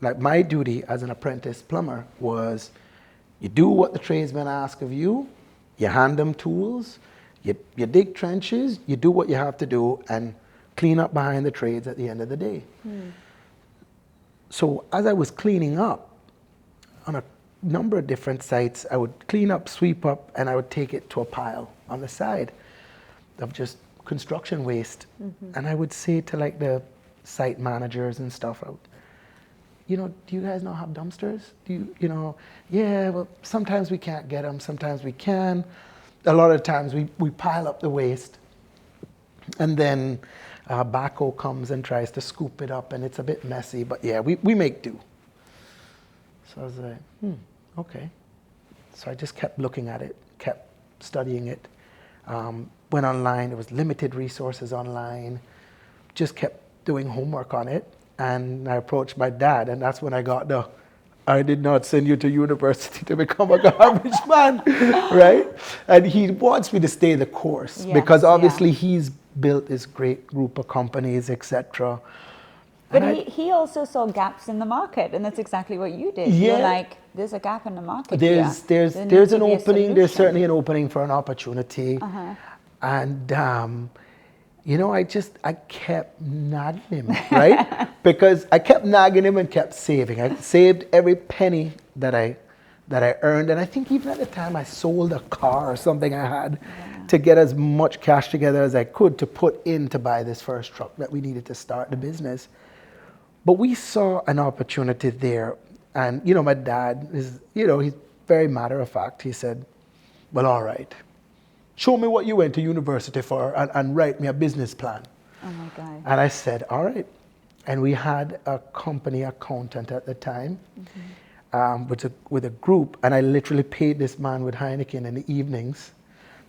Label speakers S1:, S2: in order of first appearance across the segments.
S1: like my duty as an apprentice plumber was you do what the tradesmen ask of you, you hand them tools, you dig trenches, you do what you have to do and clean up behind the trades at the end of the day. So as I was cleaning up on a number of different sites, I would clean up, sweep up, and I would take it to a pile on the side of just construction waste. And I would say to like the site managers and stuff, you know, do you guys not have dumpsters? Yeah, well, sometimes we can't get them, sometimes we can. A lot of times we pile up the waste and then backhoe comes and tries to scoop it up and it's a bit messy, but yeah, we make do. So I was like, okay. So I just kept looking at it, kept studying it. Went online, there was limited resources online, just kept doing homework on it. And I approached my dad, and that's when I got I did not send you to university to become a garbage man, right? And he wants me to stay the course because obviously he's built this great group of companies, etc.
S2: But he also saw gaps in the market, and that's exactly what you did.
S1: Yeah.
S2: You're like, there's a gap in the market.
S1: There's an opening. There's certainly an opening for an opportunity, and you know, I kept nagging him, right? Because I kept nagging him and kept saving. I saved every penny that I earned, and I think even at the time I sold a car or something I had to get as much cash together as I could to put in to buy this first truck that we needed to start the business. But we saw an opportunity there, and you know, my dad is, you know, he's very matter of fact. He said, "Well, all right. Show me what you went to university for and write me a business plan."
S2: Oh my God.
S1: And I said, all right. And we had a company accountant at the time with a group. And I literally paid this man with Heineken in the evenings.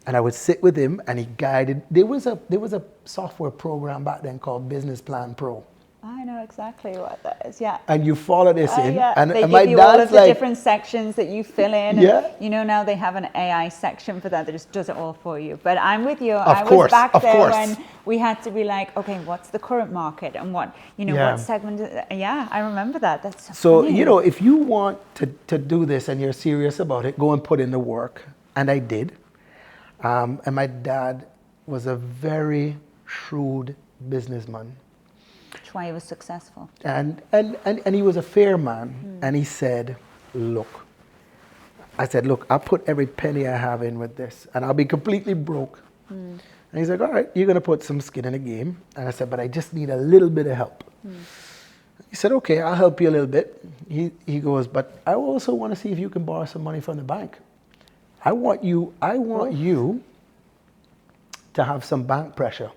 S1: And I would sit with him and he guided. There was a software program back then called Business Plan Pro.
S2: I know exactly what that is, yeah.
S1: And you follow this in.
S2: Yeah.
S1: And
S2: they
S1: my
S2: give you all
S1: dad's
S2: of the different sections that you fill in.
S1: Yeah.
S2: And, you know, now they have an AI section for that just does it all for you. But I'm with you.
S1: Of
S2: I
S1: course,
S2: was back
S1: of
S2: there
S1: course.
S2: when we had to be like, okay, what's the current market and what, you know, what segment? Yeah, I remember that. That's so funny.
S1: You know, if you want to do this and you're serious about it, go and put in the work. And I did. And my dad was a very shrewd businessman.
S2: That's why he was successful.
S1: And he was a fair man. And he said, look, I'll put every penny I have in with this and I'll be completely broke. And he's like, all right, you're going to put some skin in the game. And I said, but I just need a little bit of help. He said, okay, I'll help you a little bit. He goes, but I also want to see if you can borrow some money from the bank. I want you to have some bank pressure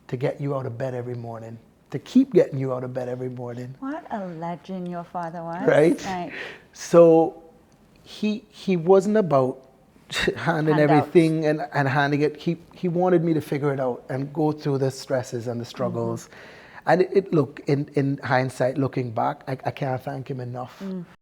S1: to get you out of bed every morning, to keep getting you out of bed every morning.
S2: What a legend your father was.
S1: Right? So he wasn't about handing everything and handing it. He wanted me to figure it out and go through the stresses and the struggles. And look, in hindsight, looking back, I can't thank him enough.